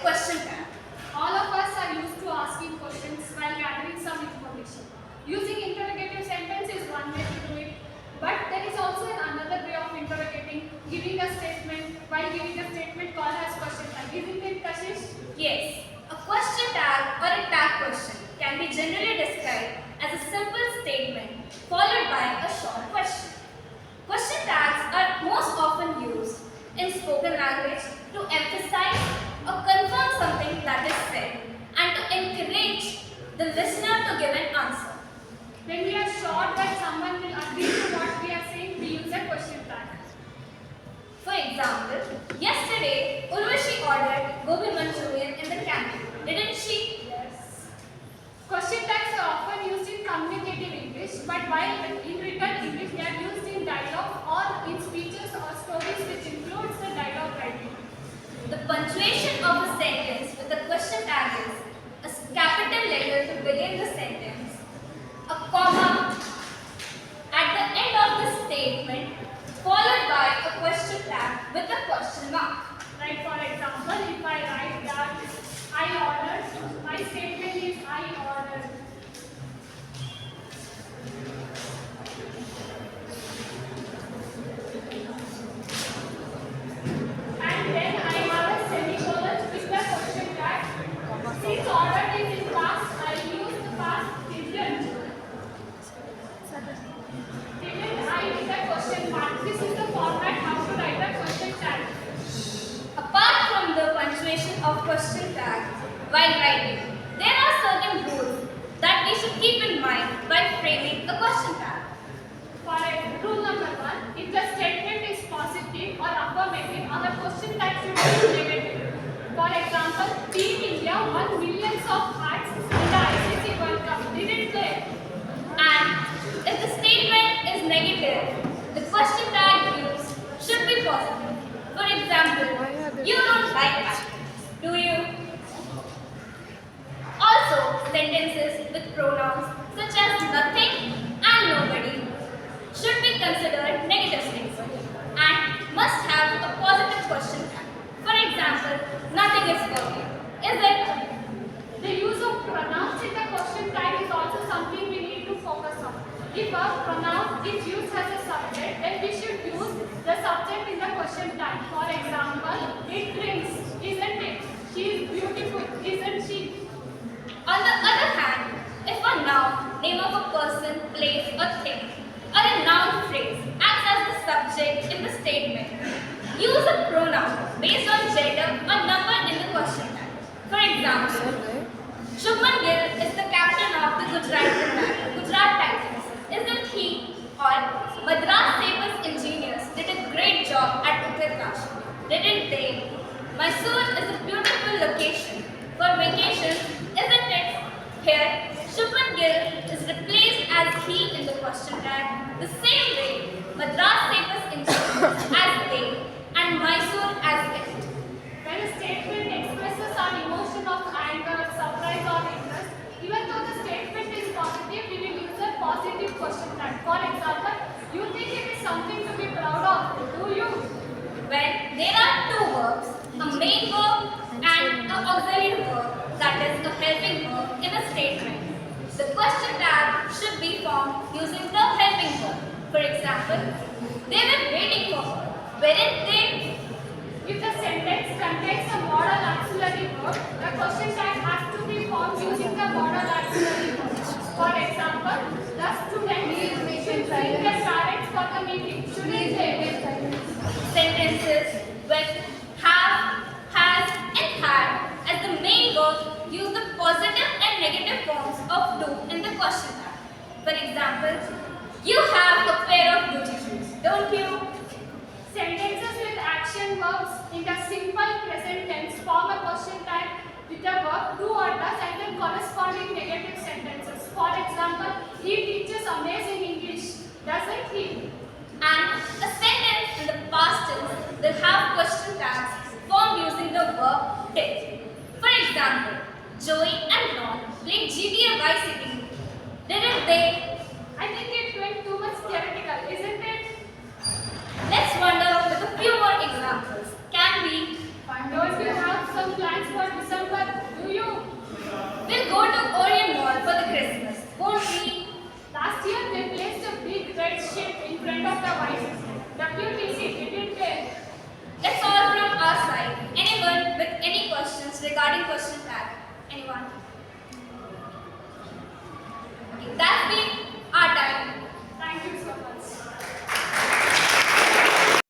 question tag. All of us are used to asking questions while gathering some information. Using interrogative sentence is one way to do it, but there is also another way of interrogating, giving a statement. While giving a statement called as question tag. Isn't it, Kashish? Yes, a question tag or a tag question can be generally described as a simple statement followed by a short question. Question tags are most often used in spoken language to emphasize or confirm something that is said and to encourage the listener to give an answer. When we are sure that someone will agree to what we are saying, we use a question tag. For example, yesterday URVASHI ordered gobi Manchurian in the canteen, didn't she? Yes. Question tags are often used in communicative English, but while in written English, they are used in dialogue or in speeches or stories which includes the dialogue writing. The punctuation of a sentence with a question tag is a capital letter to begin the sentence, a comma at the end of the statement, followed by a question tag with a question mark. Like for example, if I write that I ordered, my statement is I ordered. And then I have a semicolon with the question tag. Since ordered is in past, I use the past didn't. Didn't I with the question mark. This is the format how to write a question tag. Apart from the punctuation of question tag while writing, there are certain rules that we should keep in mind while framing a question tag. For rule number 1, if the statement is positive or affirmative, our question tag should be negative. For example, Team India won millions of hearts in the ICC World Cup. Didn't they? And if the statement is negative, the question tag used should be positive. For example, you don't like actors, do you? Also, sentences with pronouns such as nothing and nobody should be considered negative statements and must have a positive question tag. For example, nothing is perfect, is it? The use of pronouns in the question tag is also something we need to focus on. If a pronoun is used as a subject, then we should use the subject in the question tag. For example, it drinks, isn't it? She is beautiful, isn't she? On the other hand, if a noun, name of a person, place, or thing, or a noun phrase acts as the subject in the statement, use a pronoun based on gender or number in the question tag. For example, Shubman Gill is the captain of the Gujarat Titans, isn't he? Or Madras Sabres engineers did a great job at Uttarkashi, didn't they? Mysore is a beautiful location for vacation, isn't it? Here, Shubman Gill is replaced as he in the question tag, the same way Madras Sabres engineers as they and Mysore as it. When a statement expresses an emotion of anger, surprise or interest, even though the statement is positive, we will use a positive question tag. For example, you think it is something to be proud of, do you? When there are two verbs, a main verb and an auxiliary verb, that is a helping verb in a statement, the question tag should be formed using the helping verb. For example, they were waiting for her, weren't they? If the sentence contains a modal auxiliary verb, the question tag has to be formed using the modal auxiliary verb. For example, the students should bring their parents for the meeting. Shouldn't they? Sentences with have, has, and had as the main verb use the positive and negative forms of do in the question tag. For example, you have a pair of Gucci shoes, don't you? Sentences with action verbs in the simple present tense form a question tag with the verb do or does and then corresponding negative sentences. For example, he teaches amazing English, doesn't he? And a sentence in the past tense will have question tags formed using the verb did. For example, Joey and Ron played GTA Vice City, didn't they? I think it went too much theoretical, isn't it? Let's wonder with a few more examples. Can we? Don't you have some plans for the Vice. WTC, did it take? That's all from our side. Anyone with any questions regarding question tag? Anyone?